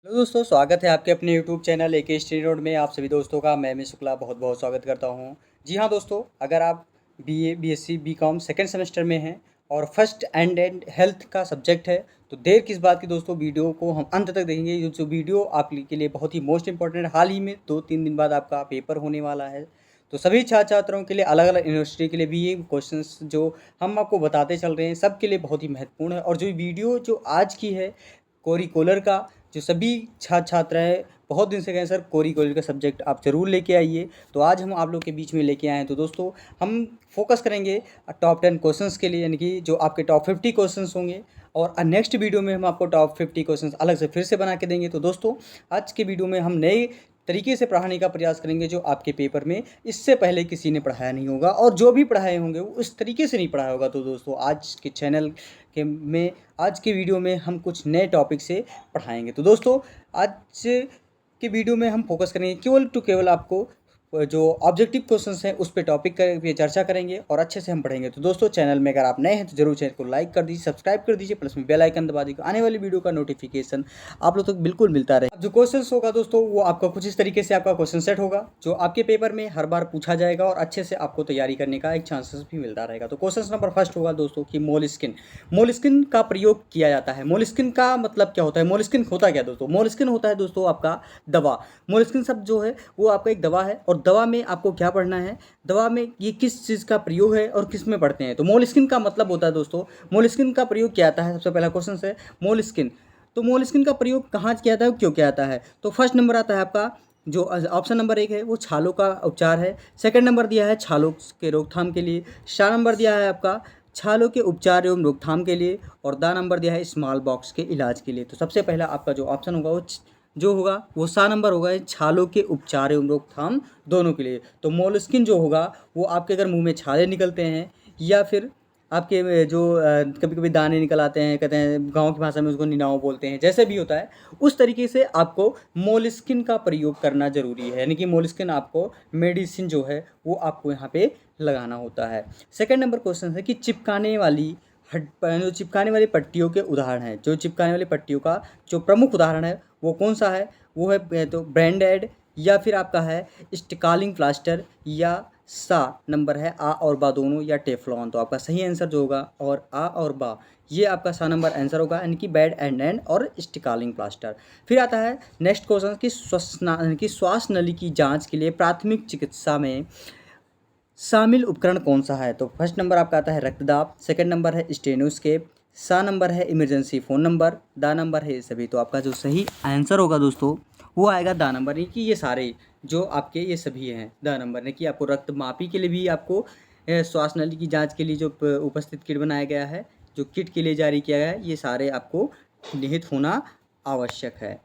Hello दोस्तों, स्वागत है आपके अपने YouTube channel AK study road में। आप सभी दोस्तों का मैं शुक्ला बहुत बहुत स्वागत करता हूं। जी हाँ दोस्तों, अगर आप BA, BSc, BCom second semester में हैं और फर्स्ट एंड हेल्थ का सब्जेक्ट है तो देर किस बात की दोस्तों, वीडियो को हम अंत तक देखेंगे। ये जो वीडियो आपके लिए बहुत ही मोस्ट इंपॉर्टेंट है। हाल ही में 2-3 दिन बाद आपका पेपर होने वाला है, तो सभी छात्र छात्राओं के लिए, अलग अलग यूनिवर्सिटी के लिए भी ये क्वेश्चंस जो हम आपको बताते चल रहे हैं सबके लिए बहुत ही महत्वपूर्ण है। और जो वीडियो जो आज की है कोरिकुलर का, जो सभी छात्र छात्राएँ बहुत दिन से कहें सर कोरिकुलर का सब्जेक्ट आप ज़रूर लेके आइए, तो आज हम आप लोग के बीच में लेके आए हैं। तो दोस्तों हम फोकस करेंगे टॉप 10 क्वेश्चंस के लिए, यानी कि जो आपके टॉप 50 क्वेश्चंस होंगे, और नेक्स्ट वीडियो में हम आपको टॉप 50 क्वेश्चंस अलग से फिर से बना के देंगे। तो दोस्तों आज के वीडियो में हम नए तरीके से पढ़ाने का प्रयास करेंगे जो आपके पेपर में इससे पहले किसी ने पढ़ाया नहीं होगा, और जो भी पढ़ाए होंगे वो इस तरीके से नहीं पढ़ाया होगा। तो दोस्तों आज के चैनल के में, आज के वीडियो में हम कुछ नए टॉपिक से पढ़ाएंगे। तो दोस्तों आज के वीडियो में हम फोकस करेंगे केवल टू केवल आपको जो ऑब्जेक्टिव क्वेश्चंस हैं उस पे टॉपिक पे चर्चा करेंगे और अच्छे से हम पढ़ेंगे। तो दोस्तों चैनल में अगर आप नए हैं तो जरूर चैनल को लाइक कर दीजिए, सब्सक्राइब कर दीजिए, प्लस में बेल आइकन दबा दीजिए, आने वाली वीडियो का नोटिफिकेशन आप लोग तक बिल्कुल मिलता रहे। अब जो क्वेश्चंस होगा दोस्तों वो आपका कुछ इस तरीके से आपका क्वेश्चन सेट होगा जो आपके पेपर में हर बार पूछा जाएगा और अच्छे से आपको तैयारी करने का एक चांसेस भी मिलता रहेगा। तो क्वेश्चन नंबर फर्स्ट होगा दोस्तों कि मोलिस्किन का प्रयोग किया जाता है। मोलिस्किन का मतलब क्या होता है? मोलिस्किन होता क्या दोस्तों? मोलिस्किन होता है दोस्तों आपका दवा। मोलिस्किन शब्द जो है वो आपका एक दवा है, और दवा में आपको क्या पढ़ना है, दवा में ये किस चीज़ का प्रयोग है और किस में पढ़ते हैं। तो मोलिस्किन का मतलब होता है दोस्तों, मोलिस्किन का प्रयोग क्या आता है? सबसे पहला क्वेश्चन है मोलिस्किन। तो मोलिस्किन का प्रयोग कहाँ किया जाता है, क्यों किया जाता है? तो फर्स्ट नंबर आता है आपका, जो ऑप्शन नंबर 1 है वो छालों का उपचार है। सेकंड नंबर दिया है छालों के रोकथाम के लिए। चार नंबर दिया है आपका छालों के उपचार एवं रोकथाम के लिए, और दा नंबर दिया है स्मॉल बॉक्स के इलाज के लिए। तो सबसे पहला आपका जो ऑप्शन होगा वो जो होगा वो सा नंबर होगा, छालों के उपचार एवं रोकथाम दोनों के लिए। तो मोलस्किन जो होगा वो आपके अगर मुंह में छाले निकलते हैं, या फिर आपके जो कभी कभी दाने निकल आते हैं, कहते हैं गांव की भाषा में उसको निनाव बोलते हैं, जैसे भी होता है उस तरीके से आपको मोलस्किन का प्रयोग करना ज़रूरी है। यानी कि मोलस्किन आपको मेडिसिन जो है वो आपको यहाँ पे लगाना होता है। सेकंड नंबर क्वेश्चन है कि जो चिपकाने वाली पट्टियों के उदाहरण हैं। जो चिपकाने वाली पट्टियों का जो प्रमुख उदाहरण है वो कौन सा है? वो है तो ब्रांडेड, या फिर आपका है स्टिकालिंग प्लास्टर, या सा नंबर है आ और बा दोनों, या टेफ्लॉन। तो आपका सही आंसर जो होगा, और आ और बा, ये आपका सा नंबर आंसर होगा, यानी कि बैड एंड और स्टिकालिंग प्लास्टर। फिर आता है नेक्स्ट क्वेश्चन कि श्वास नली की जांच के लिए प्राथमिक चिकित्सा में शामिल उपकरण कौन सा है? तो फर्स्ट नंबर आपका आता है रक्तदाब, सेकंड नंबर है स्टेनोस्केप, सा नंबर है इमरजेंसी फ़ोन नंबर, दा नंबर है ये सभी। तो आपका जो सही आंसर होगा दोस्तों वो आएगा दा नंबर। यानी कि ये सारे जो आपके ये सभी हैं दा नंबर। यानी कि आपको रक्तमापी के लिए भी आपको श्वास नली की जांच के लिए जो उपस्थित किट बनाया गया है, जो किट के लिए जारी किया गया है, ये सारे आपको निहित होना आवश्यक है।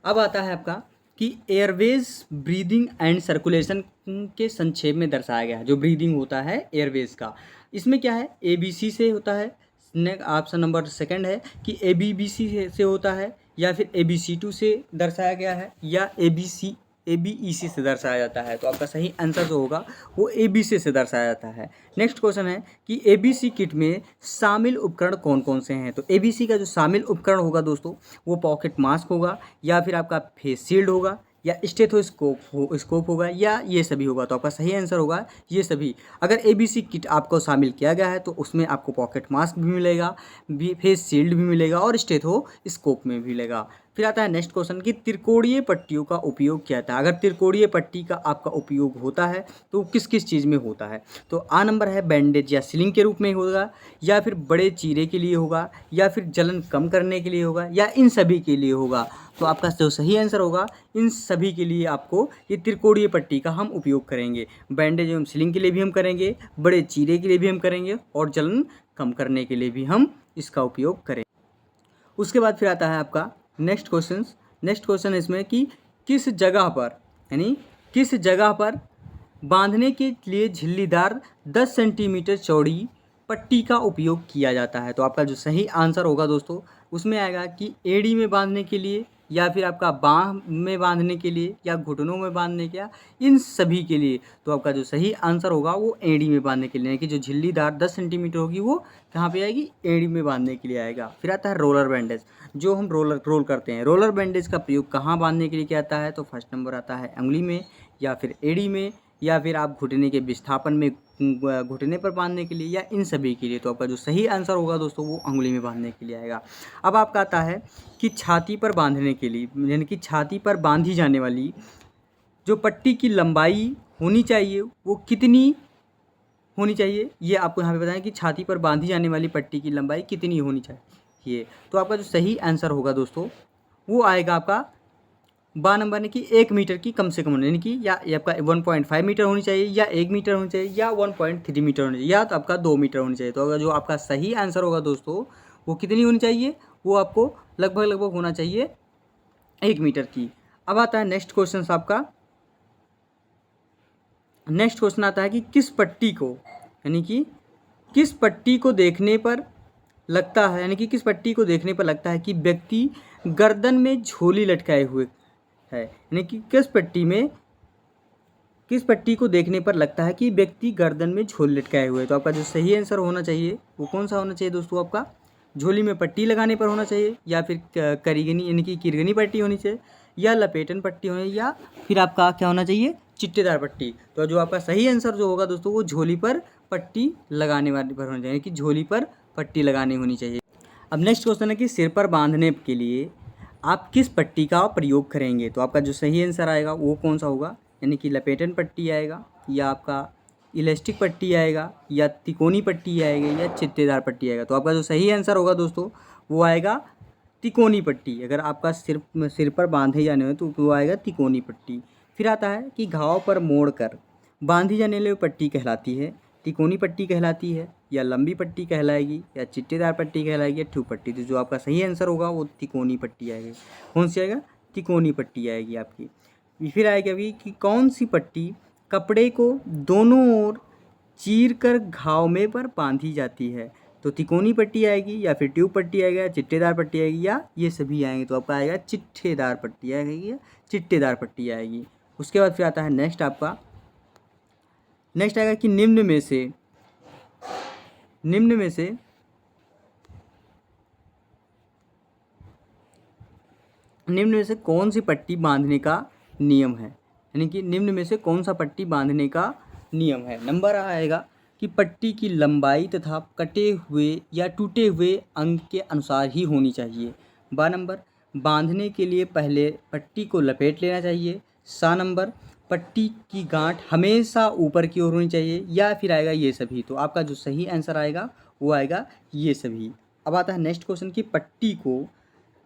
अब आता है आपका कि एयरवेज ब्रीदिंग एंड सर्कुलेशन के संक्षेप में दर्शाया गया है। जो ब्रीदिंग होता है एयरवेज का, इसमें क्या है, ABC से होता है। ऑप्शन नंबर सेकंड है कि ABBC से होता है, या फिर ABC2 से दर्शाया गया है, या ABEC से दर्शाया जाता है। तो आपका सही आंसर जो होगा वो ABC से दर्शाया जाता है। नेक्स्ट क्वेश्चन है कि ABC किट में शामिल उपकरण कौन कौन से हैं? तो ABC का जो शामिल उपकरण होगा दोस्तों वो पॉकेट मास्क होगा, या फिर आपका फेस शील्ड होगा, या स्कोप होगा, या ये सभी होगा। तो आपका सही आंसर होगा ये सभी। अगर ABC किट आपको शामिल किया गया है तो उसमें आपको पॉकेट मास्क भी मिलेगा, फेस शील्ड भी मिलेगा, और स्कोप में भी मिलेगा। फिर आता है नेक्स्ट क्वेश्चन कि त्रिकोणीय पट्टियों का उपयोग क्या था? अगर त्रिकोणीय पट्टी का आपका उपयोग होता है तो किस किस चीज़ में होता है? तो आ नंबर है बैंडेज या सिलिंग के रूप में होगा, या फिर बड़े चीरे के लिए होगा, या फिर जलन कम करने के लिए होगा, या इन सभी के लिए होगा। तो आपका जो सही आंसर होगा इन सभी के लिए आपको ये त्रिकोणीय पट्टी का हम उपयोग करेंगे। बैंडेज एवं सिलिंग के लिए भी हम करेंगे, बड़े चीरे के लिए भी हम करेंगे, और जलन कम करने के लिए भी हम इसका उपयोग करेंगे। उसके बाद फिर आता है आपका नेक्स्ट क्वेश्चन इसमें कि किस जगह पर, यानी किस जगह पर बांधने के लिए झिल्लीदार 10 सेंटीमीटर चौड़ी पट्टी का उपयोग किया जाता है? तो आपका जो सही आंसर होगा दोस्तों उसमें आएगा कि एड़ी में बांधने के लिए, या फिर आपका बाँह में बांधने के लिए या घुटनों में बांधने के, इन सभी के लिए तो आपका जो सही आंसर होगा वो एड़ी में बांधने के लिए, यानी कि जो झिल्लीदार 10 सेंटीमीटर होगी वो कहाँ पे आएगी, एड़ी में बांधने के लिए आएगा। फिर आता है रोलर बैंडेज, जो हम रोल करते हैं। रोलर बैंडेज का प्रयोग कहाँ बांधने के लिए किया जाता है, तो फर्स्ट नंबर आता है उंगली में या फिर एड़ी में, या फिर आप घुटने के विस्थापन में घुटने पर बांधने के लिए, या इन सभी के लिए। तो आपका जो सही आंसर होगा दोस्तों वो उंगली में बांधने के लिए आएगा। अब आपका आता है कि छाती पर बांधने के लिए, यानी कि छाती पर बांधी जाने वाली जो पट्टी की लंबाई होनी चाहिए वो कितनी होनी चाहिए, ये आपको यहाँ पे बताएं कि छाती पर बांधी जाने वाली पट्टी की लंबाई कितनी होनी चाहिए। तो आपका जो सही आंसर होगा दोस्तों वो आएगा आपका बा नंबर, यानी कि 1 मीटर की कम से कम, यानी कि या ये आपका 1.5 मीटर होनी चाहिए, या 1 मीटर होनी चाहिए, या 1.3 मीटर होनी चाहिए, या तो आपका 2 मीटर होनी चाहिए। तो अगर जो आपका सही आंसर होगा दोस्तों वो कितनी होनी चाहिए, वो आपको लगभग होना चाहिए 1 मीटर की। अब आता है नेक्स्ट क्वेश्चन आपका। नेक्स्ट क्वेश्चन आता है कि किस पट्टी को, यानी कि किस पट्टी को देखने पर लगता है, यानी कि किस पट्टी को देखने पर लगता है कि व्यक्ति गर्दन में झोली लटकाए हुए है, यानी कि किस पट्टी को देखने पर लगता है कि व्यक्ति गर्दन में झोली लटकाए हुए है। तो आपका जो सही आंसर होना चाहिए वो कौन सा होना चाहिए दोस्तों, आपका झोली में पट्टी लगाने पर होना चाहिए, या फिर करीगनी यानी कि किरगनी पट्टी होनी चाहिए, या लपेटन पट्टी होनी, या फिर आपका क्या होना चाहिए, चिट्टेदार पट्टी। तो जो आपका सही आंसर जो होगा दोस्तों वो झोली पर पट्टी लगाने वाली पर होना चाहिए, कि झोली पर पट्टी लगानी होनी चाहिए। अब नेक्स्ट क्वेश्चन है कि सिर पर बांधने के लिए आप किस पट्टी का प्रयोग करेंगे। तो आपका जो सही आंसर आएगा वो कौन सा होगा, यानी कि लपेटन पट्टी आएगा, या आपका इलास्टिक पट्टी आएगा, या तिकोनी पट्टी आएगी, या चित्तेदार पट्टी आएगा। तो आपका जो सही आंसर होगा दोस्तों वो आएगा तिकोनी पट्टी। अगर आपका सिर पर बांधे जाने हो तो वो आएगा तिकोनी पट्टी। फिर आता है कि घाव पर मोड़कर बांधी जाने वाली पट्टी कहलाती है, तिकोनी पट्टी कहलाती है, या लंबी पट्टी कहलाएगी, या चिट्टेदार पट्टी कहलाएगी, या ट्यूब पट्टी। तो जो आपका सही आंसर होगा वो तिकोनी पट्टी आएगी। कौन सी आएगा, तिकोनी पट्टी आएगी आपकी। फिर आएगा अभी कि कौन सी पट्टी कपड़े को दोनों ओर चीर कर घाव में पर बांधी जाती है। तो तिकोनी पट्टी आएगी, या फिर ट्यूब पट्टी आएगा, या चिट्टेदार पट्टी आएगी, या ये सभी आएंगे। तो आपका आएगा चिट्ठेदार पट्टी आएगी, या चिट्टेदार पट्टी आएगी। उसके बाद फिर आता है नेक्स्ट आपका, नेक्स्ट आएगा कि निम्न में से कौन सी पट्टी बांधने का नियम है, यानी कि निम्न में से कौन सा पट्टी बांधने का नियम है। नंबर आएगा कि पट्टी की लंबाई तथा कटे हुए या टूटे हुए अंग के अनुसार ही होनी चाहिए। बा नंबर, बांधने के लिए पहले पट्टी को लपेट लेना चाहिए। सा नंबर, पट्टी की गांठ हमेशा ऊपर की ओर होनी चाहिए, या फिर आएगा ये सभी। तो आपका जो सही आंसर आएगा वो आएगा ये सभी। अब आता है नेक्स्ट क्वेश्चन कि पट्टी को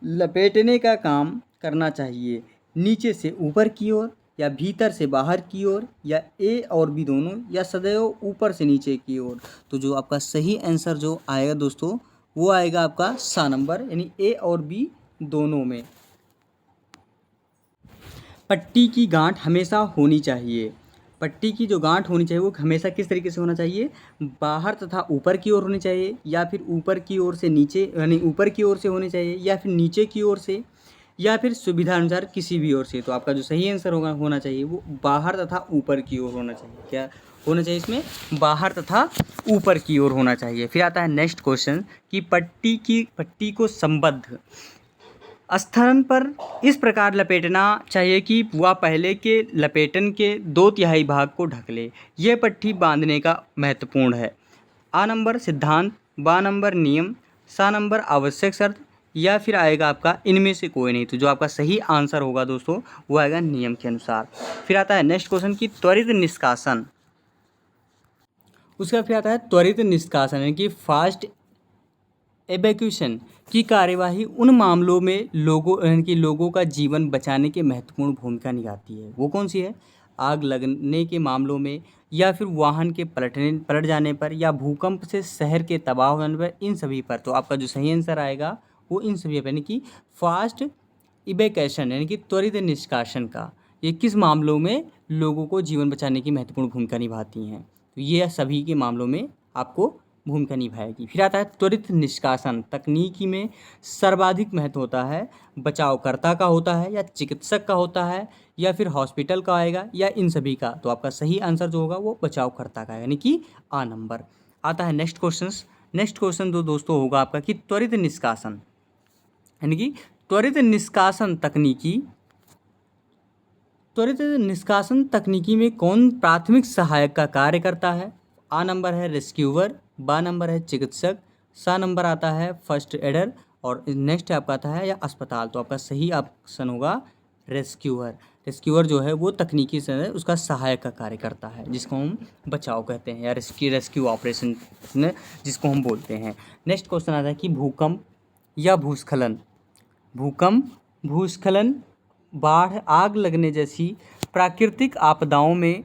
लपेटने का काम करना चाहिए नीचे से ऊपर की ओर, या भीतर से बाहर की ओर, या ए और बी दोनों, या सदैव ऊपर से नीचे की ओर। तो जो आपका सही आंसर जो आएगा दोस्तों वो आएगा आपका सा नंबर, यानी ए और बी दोनों में। पट्टी की गांठ हमेशा होनी चाहिए। पट्टी की जो गांठ होनी चाहिए वो हमेशा किस तरीके से होना चाहिए, बाहर तथा ऊपर की ओर होनी चाहिए, या फिर ऊपर की ओर से नीचे, यानी ऊपर की ओर से होनी चाहिए, या फिर नीचे की ओर से, या फिर सुविधा अनुसार किसी भी ओर से। तो आपका जो सही आंसर होना चाहिए वो बाहर तथा ऊपर की ओर होना चाहिए। क्या होना चाहिए इसमें, बाहर तथा ऊपर की ओर होना चाहिए। फिर आता है नेक्स्ट क्वेश्चन कि पट्टी को संबद्ध स्थान पर इस प्रकार लपेटना चाहिए कि वह पहले के लपेटन के 2/3 भाग को ढक ले। यह पट्टी बांधने का महत्वपूर्ण है। आ नंबर सिद्धांत, बा नंबर नियम, सा नंबर आवश्यक शर्त, या फिर आएगा आपका इनमें से कोई नहीं। तो जो आपका सही आंसर होगा दोस्तों वो आएगा नियम के अनुसार। फिर आता है नेक्स्ट क्वेश्चन की त्वरित निष्कासन। उसका फिर आता है त्वरित निष्कासन, यानी कि फास्ट एवैक्यूएशन की कार्यवाही उन मामलों में लोगों का जीवन बचाने के महत्वपूर्ण भूमिका निभाती है। वो कौन सी है, आग लगने के मामलों में, या फिर वाहन के पलट जाने पर, या भूकंप से शहर के तबाह हो जाने पर, इन सभी पर। तो आपका जो सही आंसर आएगा वो इन सभी पर, यानी कि फास्ट इवैक्यूएशन यानी कि त्वरित निष्कासन का ये किस मामलों में लोगों को जीवन बचाने की महत्वपूर्ण भूमिका निभाती हैं। तो ये सभी के मामलों में आपको भूमिका निभाएगी। फिर आता है त्वरित निष्कासन तकनीकी में सर्वाधिक महत्व होता है बचावकर्ता का होता है या चिकित्सक का होता है या फिर हॉस्पिटल का आएगा या इन सभी का। तो आपका सही आंसर जो होगा वो बचावकर्ता का है, यानी कि आ नंबर। आता है नेक्स्ट क्वेश्चन। नेक्स्ट क्वेश्चन जो दोस्तों होगा आपका कि त्वरित निष्कासन, यानी कि त्वरित निष्कासन तकनीकी में कौन प्राथमिक सहायक का कार्य करता है। आ नंबर है रेस्क्यूअर, बा नंबर है चिकित्सक, सा नंबर आता है फर्स्ट एडर और नेक्स्ट आपका आता है या अस्पताल। तो आपका सही ऑप्शन होगा रेस्क्यूअर। रेस्क्यूअर जो है वो तकनीकी से उसका सहायक का कार्य करता है, जिसको हम बचाव कहते हैं या रेस्क्यू ऑपरेशन जिसको हम बोलते हैं। नेक्स्ट क्वेश्चन आता है कि भूकंप या भूस्खलन, भूस्खलन, बाढ़, आग लगने जैसी प्राकृतिक आपदाओं में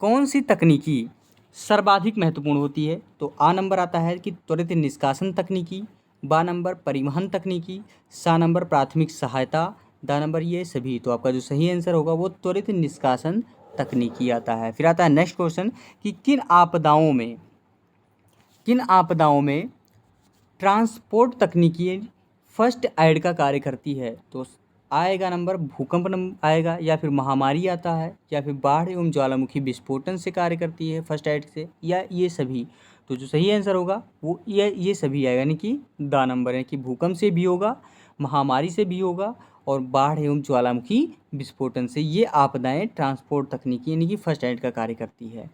कौन सी तकनीकी सर्वाधिक महत्वपूर्ण होती है। तो आ नंबर आता है कि त्वरित निष्कासन तकनीकी, बा नंबर परिवहन तकनीकी, सा नंबर प्राथमिक सहायता, दा नंबर ये सभी। तो आपका जो सही आंसर होगा वो त्वरित निष्कासन तकनीकी आता है। फिर आता है नेक्स्ट क्वेश्चन कि किन आपदाओं में ट्रांसपोर्ट तकनीकी फर्स्ट एड का कार्य करती है। तो आएगा नंबर भूकंप आएगा या फिर महामारी आता है या फिर बाढ़ एवं ज्वालामुखी विस्फोटन से कार्य करती है फर्स्ट एड से, या ये सभी। तो जो सही आंसर होगा वो ये सभी आएगा, यानी कि दा नंबर है कि भूकंप से भी होगा, महामारी से भी होगा और बाढ़ एवं ज्वालामुखी विस्फोटन से ये आपदाएं ट्रांसपोर्ट तकनीकी यानी कि फर्स्ट एड का कार्य करती है।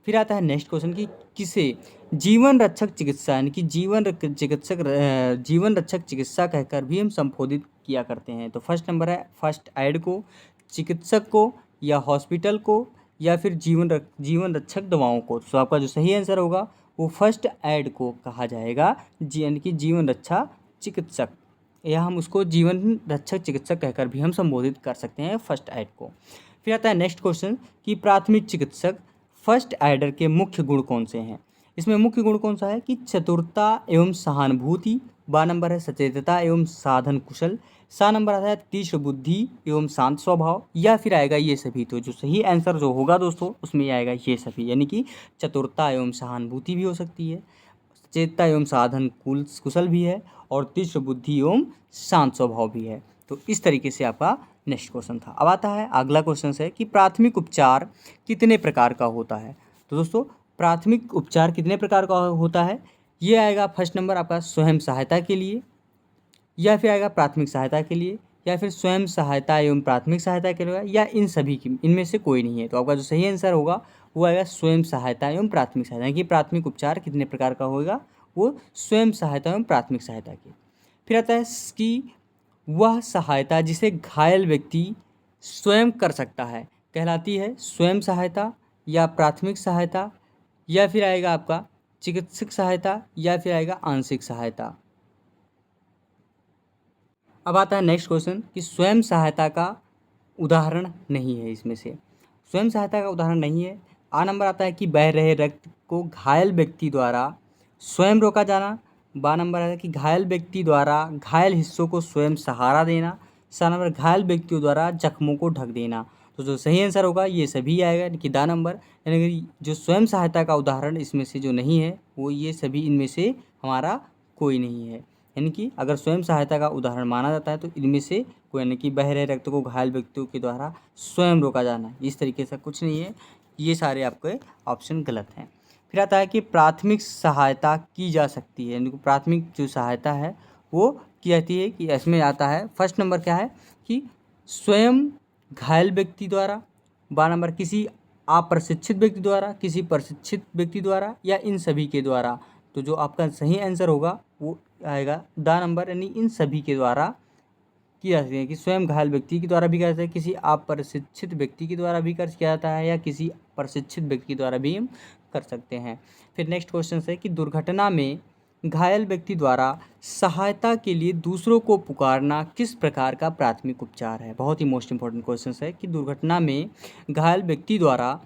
फिर आता है नेक्स्ट क्वेश्चन कि किसे जीवन रक्षक चिकित्सा यानी कि जीवन रक्षक चिकित्सा कहकर भी हम संबोधित किया करते हैं। तो फर्स्ट नंबर है फर्स्ट एड को, चिकित्सक को या हॉस्पिटल को या फिर जीवन रक्षक दवाओं को। तो आपका जो सही आंसर होगा वो फर्स्ट एड को कहा जाएगा, यानी कि जीवन रक्षा चिकित्सक, या हम उसको जीवन रक्षक चिकित्सक कहकर भी हम संबोधित कर सकते हैं फर्स्ट एड को। फिर आता है नेक्स्ट क्वेश्चन कि प्राथमिक चिकित्सक फर्स्ट एडर के मुख्य गुण कौन से हैं। इसमें मुख्य गुण कौन सा है कि चतुरता एवं सहानुभूति, बा नंबर है सचेतता एवं साधन कुशल, सा नंबर आता है तीक्ष्ण बुद्धि एवं शांत स्वभाव, या फिर आएगा ये सभी। तो जो सही आंसर जो होगा दोस्तों उसमें आएगा ये सभी, यानी कि चतुरता एवं सहानुभूति भी हो सकती है, सचेतता एवं साधन कुशल भी है और तीक्ष्ण बुद्धि एवं शांत स्वभाव भी है। तो इस तरीके से आपका नेक्स्ट क्वेश्चन था। अब आता है अगला क्वेश्चन है कि प्राथमिक उपचार कितने प्रकार का होता है। तो दोस्तों प्राथमिक उपचार कितने प्रकार का होता है, ये आएगा फर्स्ट नंबर आपका स्वयं सहायता के लिए, या फिर आएगा प्राथमिक सहायता के लिए, या फिर स्वयं सहायता एवं प्राथमिक सहायता के लिए, या इन सभी की इनमें से कोई नहीं है। तो आपका जो सही आंसर होगा वो आएगा स्वयं सहायता एवं प्राथमिक सहायता, कि प्राथमिक उपचार कितने प्रकार का होगा वो स्वयं सहायता एवं प्राथमिक सहायता के। फिर आता है कि वह सहायता जिसे घायल व्यक्ति स्वयं कर सकता है कहलाती है स्वयं सहायता या प्राथमिक सहायता, या फिर आएगा आपका चिकित्सक सहायता, या फिर आएगा आंशिक सहायता। अब आता है नेक्स्ट क्वेश्चन कि स्वयं सहायता का उदाहरण नहीं है, इसमें से स्वयं सहायता का उदाहरण नहीं है। आ नंबर आता है कि बह रहे रक्त को घायल व्यक्ति द्वारा स्वयं रोका जाना, बा नंबर आता है कि घायल व्यक्ति द्वारा घायल हिस्सों को स्वयं सहारा देना, सा नंबर घायल व्यक्तियों द्वारा जख्मों को ढक देना। तो जो सही आंसर होगा ये सभी आएगा, यानी कि दा नंबर, यानी कि जो स्वयं सहायता का उदाहरण इसमें से जो नहीं है वो ये सभी इनमें से हमारा कोई नहीं है। यानी कि अगर स्वयं सहायता का उदाहरण माना जाता है तो इनमें से कोई, यानी कि बह रहे रक्त को घायल व्यक्तियों के द्वारा स्वयं रोका जाना, इस तरीके से कुछ नहीं है। ये सारे आपके ऑप्शन गलत हैं। फिर आता है कि प्राथमिक सहायता की जा सकती है, यानी कि प्राथमिक जो सहायता है वो की जाती है, कि इसमें आता है फर्स्ट नंबर क्या है कि स्वयं घायल व्यक्ति द्वारा, बा नंबर किसी अप्रशिक्षित व्यक्ति द्वारा, किसी प्रशिक्षित व्यक्ति द्वारा, या इन सभी के द्वारा। तो जो आपका सही आंसर होगा वो आएगा दा नंबर, यानी इन सभी के द्वारा की जा सकती है, कि स्वयं घायल व्यक्ति के द्वारा भी किया जाता है, किसी अप्रशिक्षित व्यक्ति के द्वारा भी किया जाता है, या किसी प्रशिक्षित व्यक्ति के द्वारा भी हम कर सकते हैं। फिर नेक्स्ट क्वेश्चन है कि दुर्घटना में घायल व्यक्ति द्वारा सहायता के लिए दूसरों को पुकारना किस प्रकार का प्राथमिक उपचार है। बहुत ही मोस्ट इंपॉर्टेंट क्वेश्चन है कि दुर्घटना में घायल व्यक्ति द्वारा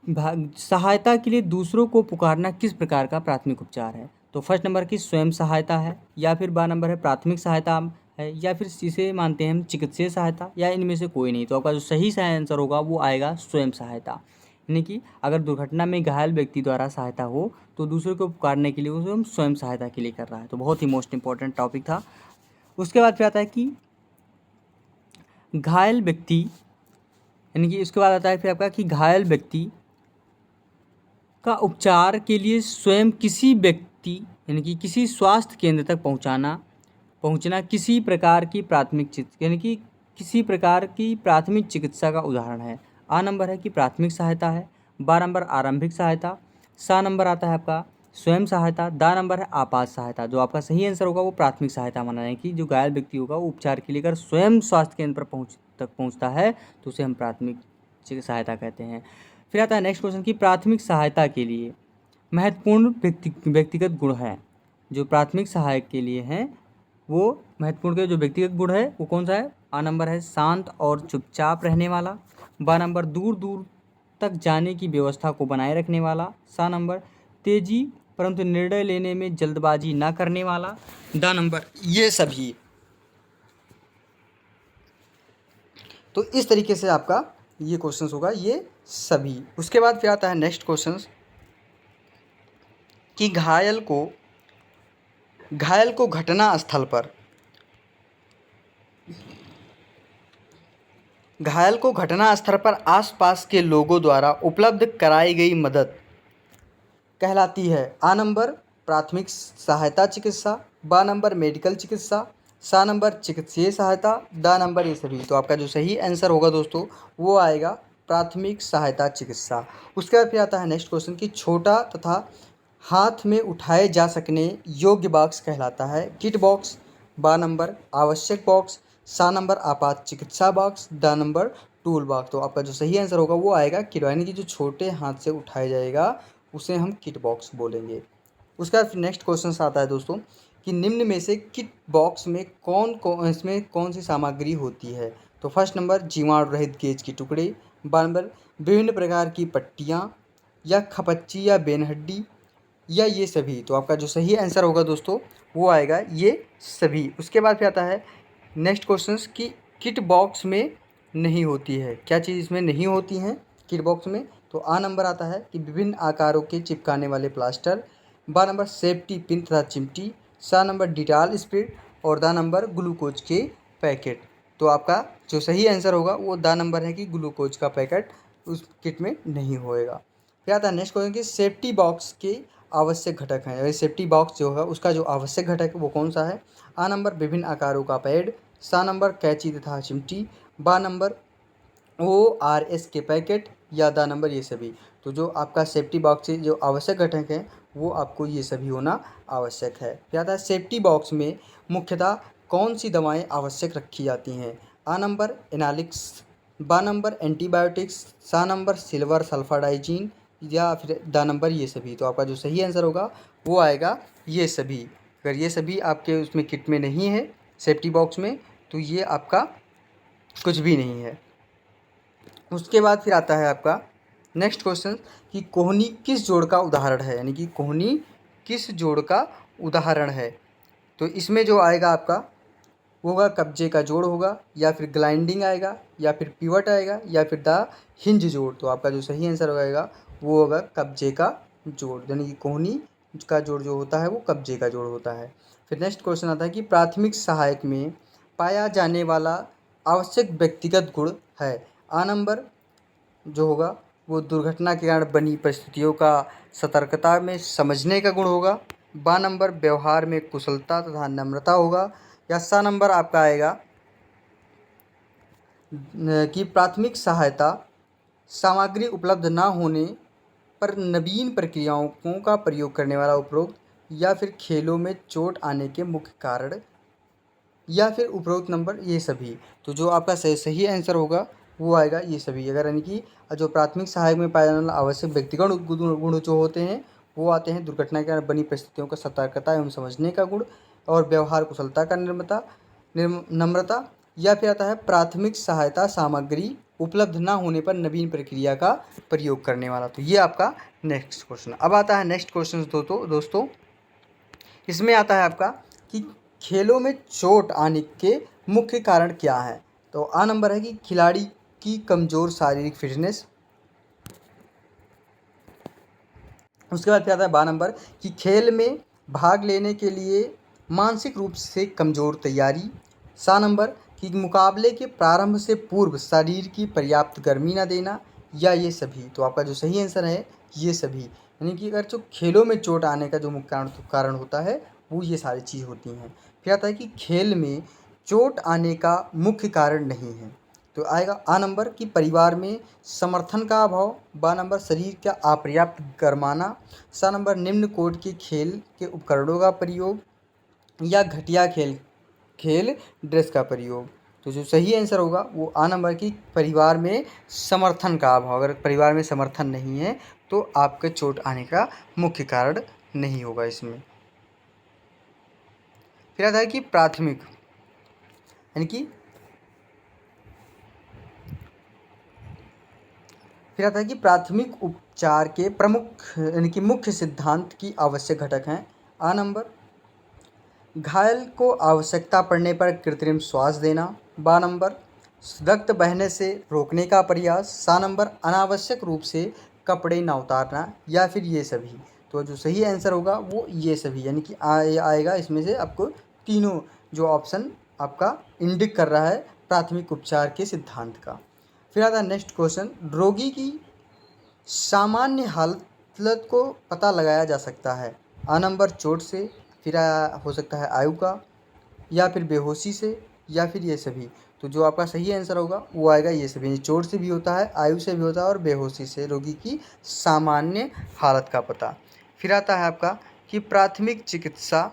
सहायता के लिए दूसरों को पुकारना किस प्रकार का प्राथमिक उपचार है। तो फर्स्ट नंबर की स्वयं सहायता है, या फिर बा नंबर है प्राथमिक सहायता है, या फिर इसे मानते हैं हम चिकित्सीय सहायता, या इनमें से कोई नहीं। तो आपका जो सही आंसर होगा वो आएगा स्वयं सहायता, यानी कि अगर दुर्घटना में घायल व्यक्ति द्वारा सहायता हो तो दूसरे को पुकारने के लिए उसे हम स्वयं सहायता के लिए कर रहा है। तो बहुत ही मोस्ट इंपॉर्टेंट टॉपिक था। उसके बाद फिर आता है कि घायल व्यक्ति, यानी कि उसके बाद आता है फिर आपका कि घायल व्यक्ति का उपचार के लिए स्वयं किसी व्यक्ति यानी कि किसी स्वास्थ्य केंद्र तक पहुंचना किसी प्रकार की किसी प्रकार की प्राथमिक चिकित्सा का उदाहरण है। आ नंबर है कि प्राथमिक सहायता है, बा नंबर आरंभिक सहायता, सा नंबर आता है आपका स्वयं सहायता, दा नंबर है आपात सहायता। जो आपका सही आंसर होगा वो प्राथमिक सहायता माना है कि जो घायल व्यक्ति होगा वो उपचार के लिए अगर स्वयं स्वास्थ्य केंद्र पर पहुंचता है तो उसे हम प्राथमिक सहायता कहते हैं। फिर आता है नेक्स्ट क्वेश्चन कि प्राथमिक सहायता के लिए महत्वपूर्ण व्यक्तिगत गुण हैं। जो प्राथमिक सहायक के लिए हैं वो महत्वपूर्ण के जो व्यक्तिगत गुण है वो कौन सा है? आ नंबर है शांत और चुपचाप रहने वाला, बा नंबर दूर दूर तक जाने की व्यवस्था को बनाए रखने वाला, सा नंबर तेजी परंतु निर्णय लेने में जल्दबाजी ना करने वाला, दा नंबर ये सभी। तो इस तरीके से आपका ये क्वेश्चन होगा, ये सभी। उसके बाद फिर आता है नेक्स्ट क्वेश्चन कि घायल को घटना स्थल पर आसपास के लोगों द्वारा उपलब्ध कराई गई मदद कहलाती है। आ नंबर प्राथमिक सहायता चिकित्सा, बा नंबर मेडिकल चिकित्सा, सा नंबर चिकित्सीय सहायता, दा नंबर ये सभी। तो आपका जो सही आंसर होगा दोस्तों वो आएगा प्राथमिक सहायता चिकित्सा। उसके बाद फिर आता है नेक्स्ट क्वेश्चन कि छोटा तथा हाथ में उठाए जा सकने योग्य बॉक्स कहलाता है। किट बॉक्स, बा नंबर आवश्यक बॉक्स, सा नंबर आपात चिकित्सा बॉक्स, दा नंबर टूल बॉक्स। तो आपका जो सही आंसर होगा वो आएगा किट, यानी कि जो छोटे हाथ से उठाया जाएगा उसे हम किट बॉक्स बोलेंगे। उसके बाद नेक्स्ट क्वेश्चन आता है दोस्तों कि निम्न में से किट बॉक्स में कौन सी सामग्री होती है। तो फर्स्ट नंबर जीवाणु रहित गेज के टुकड़े, बा नंबर विभिन्न प्रकार की पट्टियाँ, या खपच्ची या बेनहड्डी, या ये सभी। तो आपका जो सही आंसर होगा दोस्तों वो आएगा ये सभी। उसके बाद फिर आता है नेक्स्ट क्वेश्चन कि किट बॉक्स में नहीं होती है, क्या चीज़ इसमें नहीं होती है किट बॉक्स में। तो आ नंबर आता है कि विभिन्न आकारों के चिपकाने वाले प्लास्टर, बा नंबर सेफ्टी पिन तथा चिमटी, सा नंबर डिटॉल स्प्रे, और दा नंबर ग्लूकोज के पैकेट। तो आपका जो सही आंसर होगा वो दा नंबर है कि ग्लूकोज का पैकेट उस किट में नहीं होएगा। फिर आता है नेक्स्ट क्वेश्चन कि सेफ्टी बॉक्स के आवश्यक घटक हैं। अगर सेफ्टी बॉक्स जो है उसका जो आवश्यक घटक है वो कौन सा है। आ नंबर विभिन्न आकारों का पैड, सा नंबर कैंची तथा चिमटी, बा नंबर ORS के पैकेट, या दा नंबर ये सभी। तो जो आपका सेफ्टी बॉक्स से जो आवश्यक घटक हैं वो आपको ये सभी होना आवश्यक है। फिर आता है सेफ्टी बॉक्स में मुख्यतः कौन सी दवाएं आवश्यक रखी जाती हैं। आ नंबर एनालिक्स, बा नंबर एंटीबायोटिक्स, सा नंबर सिल्वर सल्फाडाइजीन, या फिर दा नंबर ये सभी। तो आपका जो सही आंसर होगा वो आएगा ये सभी। अगर ये सभी आपके उसमें किट में नहीं है सेफ्टी बॉक्स में तो ये आपका कुछ भी नहीं है। उसके बाद फिर आता है आपका नेक्स्ट क्वेश्चन कि कोहनी किस जोड़ का उदाहरण है, यानी कि कोहनी किस जोड़ का उदाहरण है। तो इसमें जो आएगा आपका वो होगा कब्जे का जोड़ होगा, या फिर ग्लाइंडिंग आएगा, या फिर पिवट आएगा, या फिर द हिंज जोड़। तो आपका जो सही आंसर होगा वो होगा कब्जे का जोड़, यानी कि कोहनी का जोड़ जो होता है वो कब्जे का जोड़ होता है। फिर नेक्स्ट क्वेश्चन आता है कि प्राथमिक सहायक में पाया जाने वाला आवश्यक व्यक्तिगत गुण है। आ नंबर जो होगा वो दुर्घटना के कारण बनी परिस्थितियों का सतर्कता में समझने का गुण होगा, बा नंबर व्यवहार में कुशलता तथा नम्रता होगा, या सा नंबर आपका आएगा कि प्राथमिक सहायता सामग्री उपलब्ध ना होने पर नवीन प्रक्रियाओं का प्रयोग करने वाला उपरोक्त, या फिर खेलों में चोट आने के मुख्य कारण, या फिर उपरोक्त नंबर ये सभी। तो जो आपका सही आंसर होगा वो आएगा ये सभी। अगर यानी कि जो प्राथमिक सहायक में पाया जाने वाला आवश्यक व्यक्तिगत गुण जो होते हैं वो आते हैं दुर्घटना के कारण बनी परिस्थितियों का सतर्कता एवं समझने का गुण, और व्यवहार कुशलता का नम्रता, या फिर आता है प्राथमिक सहायता सामग्री उपलब्ध ना होने पर नवीन प्रक्रिया का प्रयोग करने वाला। तो ये आपका नेक्स्ट क्वेश्चन। अब आता है नेक्स्ट क्वेश्चन दोस्तों इसमें आता है आपका कि खेलों में चोट आने के मुख्य कारण क्या हैं। तो आ नंबर है कि खिलाड़ी की कमज़ोर शारीरिक फिटनेस, उसके बाद फिर आता है 12 नंबर कि खेल में भाग लेने के लिए मानसिक रूप से कमज़ोर तैयारी। 7 नंबर कि मुकाबले के प्रारंभ से पूर्व शरीर की पर्याप्त गर्मी न देना, या ये सभी। तो आपका जो सही आंसर है ये सभी, यानी कि अगर जो खेलों में चोट आने का जो मुख्य कारण होता है वो ये सारी चीज़ होती हैं। फिर आता है कि खेल में चोट आने का मुख्य कारण नहीं है। तो आएगा आ नंबर कि परिवार में समर्थन का अभाव। बा नंबर शरीर का अपर्याप्त गरमाना। सा नंबर निम्न कोट के खेल के उपकरणों का प्रयोग, या घटिया खेल ड्रेस का प्रयोग। तो जो सही आंसर होगा वो आ नंबर की परिवार में समर्थन का अभाव। अगर परिवार में समर्थन नहीं है तो आपके चोट आने का मुख्य कारण नहीं होगा इसमें। फिर आता है कि प्राथमिक, यानी कि फिर आता है कि प्राथमिक उपचार के प्रमुख यानी कि मुख्य सिद्धांत की आवश्यक घटक हैं। आ नंबर घायल को आवश्यकता पड़ने पर कृत्रिम श्वास देना। बा नंबर रक्त बहने से रोकने का प्रयास। सा नंबर अनावश्यक रूप से कपड़े ना उतारना, या फिर ये सभी। तो जो सही आंसर होगा वो ये सभी, यानी कि आएगा इसमें से आपको तीनों जो ऑप्शन आपका इंडिक कर रहा है प्राथमिक उपचार के सिद्धांत का। फिर आता है नेक्स्ट क्वेश्चन, रोगी की सामान्य हालत को पता लगाया जा सकता है। आ नंबर चोट से, फिर हो सकता है आयु का, या फिर बेहोशी से, या फिर ये सभी। तो जो आपका सही आंसर होगा वो आएगा ये सभी, चोट से भी होता है, आयु से भी होता है, और बेहोशी से रोगी की सामान्य हालत का पता। फिर आता है आपका कि प्राथमिक चिकित्सा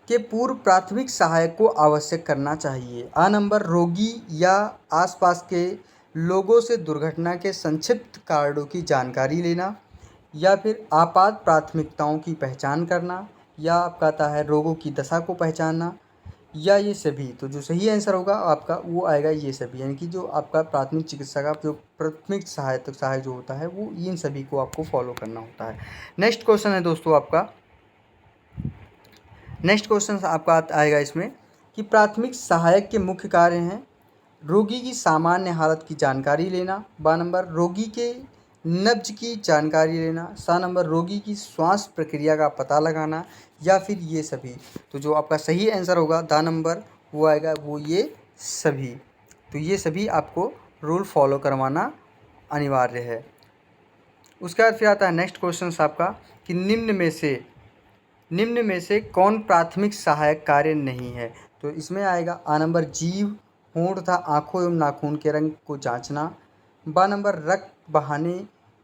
के पूर्व प्राथमिक सहायक को आवश्यक करना चाहिए। आ नंबर रोगी या आसपास के लोगों से दुर्घटना के संक्षिप्त कारणों की जानकारी लेना, या फिर आपात प्राथमिकताओं की पहचान करना, या आपका आता है रोगों की दशा को पहचानना, या ये सभी। तो जो सही आंसर होगा आपका वो आएगा ये सभी, यानी कि जो आपका प्राथमिक चिकित्सा का जो प्राथमिक सहायक जो होता है वो इन सभी को आपको फॉलो करना होता है। नेक्स्ट क्वेश्चन है दोस्तों आपका, नेक्स्ट क्वेश्चन आपका आएगा इसमें कि प्राथमिक सहायक के मुख्य कार्य हैं रोगी की सामान्य हालत की जानकारी लेना। बा नंबर रोगी के नब्ज की जानकारी लेना। सा नंबर रोगी की श्वास प्रक्रिया का पता लगाना, या फिर ये सभी। तो जो आपका सही आंसर होगा दा नंबर वो आएगा वो ये सभी। तो ये सभी आपको रूल फॉलो करवाना अनिवार्य है। उसके बाद फिर आता है नेक्स्ट क्वेश्चन आपका कि निम्न में से कौन प्राथमिक सहायक कार्य नहीं है। तो इसमें आएगा आ नंबर जीभ, होंठ तथा आँखों एवं नाखून के रंग को जांचना। बा नंबर रक्त बहाने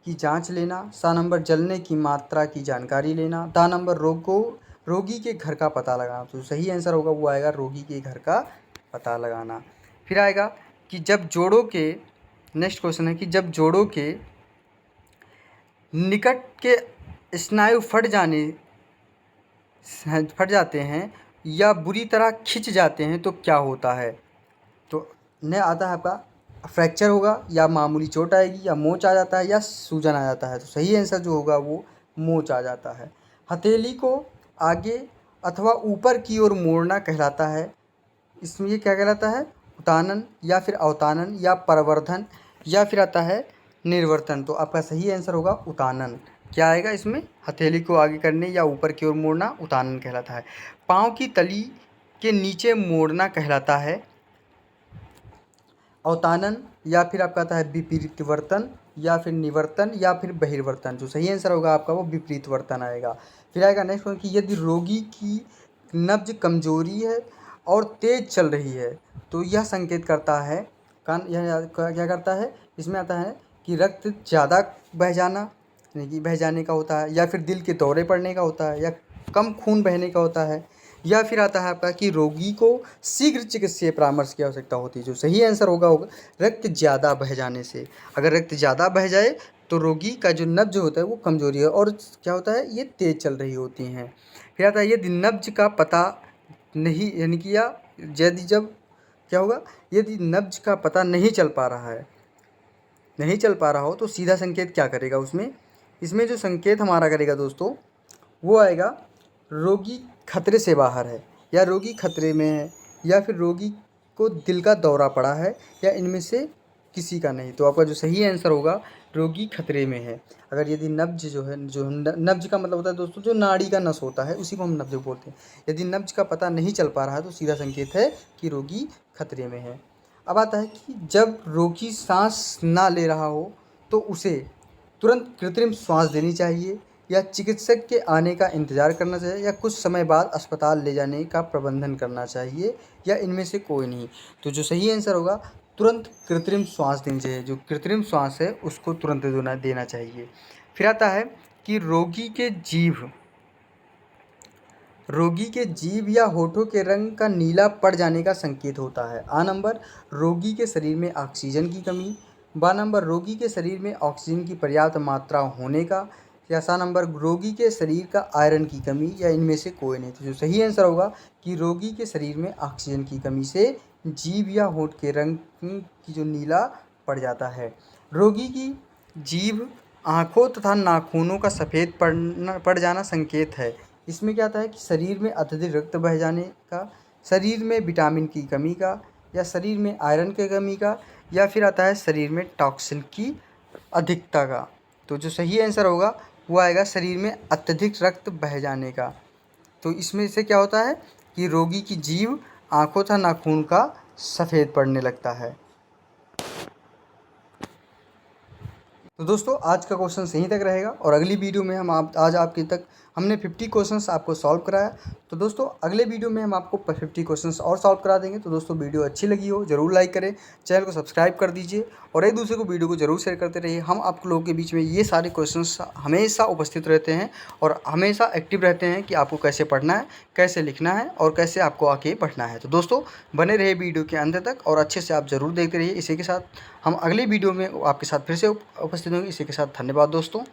की जांच लेना। सा नंबर जलने की मात्रा की जानकारी लेना। दा नंबर रोगी के घर का पता लगाना। तो सही आंसर होगा वो आएगा रोगी के घर का पता लगाना। फिर आएगा कि जब जोड़ों के, नेक्स्ट क्वेश्चन है कि जब जोड़ों के निकट के स्नायु फट जाते हैं या बुरी तरह खिंच जाते हैं तो क्या होता है। तो न आता है आपका फ्रैक्चर होगा, या मामूली चोट आएगी, या मोच आ जाता है, या सूजन आ जाता है। तो सही आंसर जो होगा वो मोच आ जाता है। हथेली को आगे अथवा ऊपर की ओर मोड़ना कहलाता है। इसमें ये क्या कहलाता है, उतानन, या फिर अवतानन, या प्रवर्धन, या फिर आता है निर्वर्तन। तो आपका सही आंसर होगा उतानन। क्या आएगा इसमें, हथेली को आगे करने या ऊपर की ओर मोड़ना उतानन कहलाता है। पाँव की तली के नीचे मोड़ना कहलाता है अवतानन, या फिर आपका आता है विपरीतवर्तन, या फिर निवर्तन, या फिर बहिर्वर्तन। जो सही आंसर होगा आपका वो विपरीतवर्तन आएगा। फिर आएगा नेक्स्ट वन कि यदि रोगी की नब्ज कमजोरी है और तेज चल रही है तो यह संकेत करता है यह क्या करता है, इसमें आता है कि रक्त ज़्यादा बह जाना, यानी कि बह जाने का होता है, या फिर दिल के दौरे पड़ने का होता है, या कम खून बहने का होता है, या फिर आता है आपका कि रोगी को शीघ्र चिकित्सीय परामर्श की आवश्यकता होती है। जो सही आंसर होगा रक्त ज़्यादा बह जाने से। अगर रक्त ज़्यादा बह जाए तो रोगी का जो नब्ज होता है वो कमजोरी है, और क्या होता है ये तेज चल रही होती हैं। फिर आता है यदि नब्ज का पता नहीं, यानी कि जब क्या होगा, यदि नब्ज का पता नहीं चल पा रहा हो तो सीधा संकेत क्या करेगा इसमें जो संकेत हमारा करेगा दोस्तों वो आएगा रोगी खतरे से बाहर है, या रोगी खतरे में है, या फिर रोगी को दिल का दौरा पड़ा है, या इनमें से किसी का नहीं। तो आपका जो सही आंसर होगा रोगी खतरे में है। अगर यदि नब्ज जो है, जो नब्ज का मतलब होता है दोस्तों जो नाड़ी का नस होता है, उसी को हम नब्ज बोलते हैं। यदि नब्ज का पता नहीं चल पा रहा है तो सीधा संकेत है कि रोगी खतरे में है। अब आता है कि जब रोगी सांस ना ले रहा हो तो उसे तुरंत कृत्रिम श्वास देनी चाहिए, या चिकित्सक के आने का इंतज़ार करना चाहिए, या कुछ समय बाद अस्पताल ले जाने का प्रबंधन करना चाहिए, या इनमें से कोई नहीं। तो जो सही आंसर होगा, तुरंत कृत्रिम श्वास देनी चाहिए। जो कृत्रिम श्वास है उसको तुरंत देना चाहिए। फिर आता है कि रोगी के जीभ या होठों के रंग का नीला पड़ जाने का संकेत होता है। आ नंबर, रोगी के शरीर में ऑक्सीजन की कमी। बा नंबर, रोगी के शरीर में ऑक्सीजन की पर्याप्त मात्रा होने का। या सा नंबर, रोगी के शरीर का आयरन की कमी, या इनमें से कोई नहीं। तो जो सही आंसर होगा कि रोगी के शरीर में ऑक्सीजन की कमी से जीभ या होठ के रंग की जो नीला पड़ जाता है। रोगी की जीभ, आँखों तथा नाखूनों का सफ़ेद पड़ जाना संकेत है। इसमें क्या आता है कि शरीर में अत्यधिक रक्त बह जाने का, शरीर में विटामिन की कमी का, या शरीर में आयरन की कमी का, या फिर आता है शरीर में टॉक्सिन की अधिकता का। तो जो सही आंसर होगा वो आएगा शरीर में अत्यधिक रक्त बह जाने का। तो इसमें से क्या होता है कि रोगी की जीभ, आँखों तथा नाखून का सफ़ेद पड़ने लगता है। तो दोस्तों आज का क्वेश्चन यहीं तक रहेगा, और अगली वीडियो में आज आपके तक हमने 50 क्वेश्चंस आपको सॉल्व कराया। तो दोस्तों अगले वीडियो में हम आपको 50 क्वेश्चंस और सॉल्व करा देंगे। तो दोस्तों वीडियो अच्छी लगी हो ज़रूर लाइक करें, चैनल को सब्सक्राइब कर दीजिए, और एक दूसरे को वीडियो को ज़रूर शेयर करते रहिए। हम आप लोगों के बीच में ये सारे क्वेश्चंस हमेशा उपस्थित रहते हैं और हमेशा एक्टिव रहते हैं कि आपको कैसे पढ़ना है, कैसे लिखना है, और कैसे आपको आगे पढ़ना है। तो दोस्तों बने रहिए वीडियो के अंत तक, और अच्छे से आप ज़रूर देखते रहिए। इसी के साथ हम अगली वीडियो में आपके साथ फिर से उपस्थित होंगे। इसी के साथ धन्यवाद दोस्तों।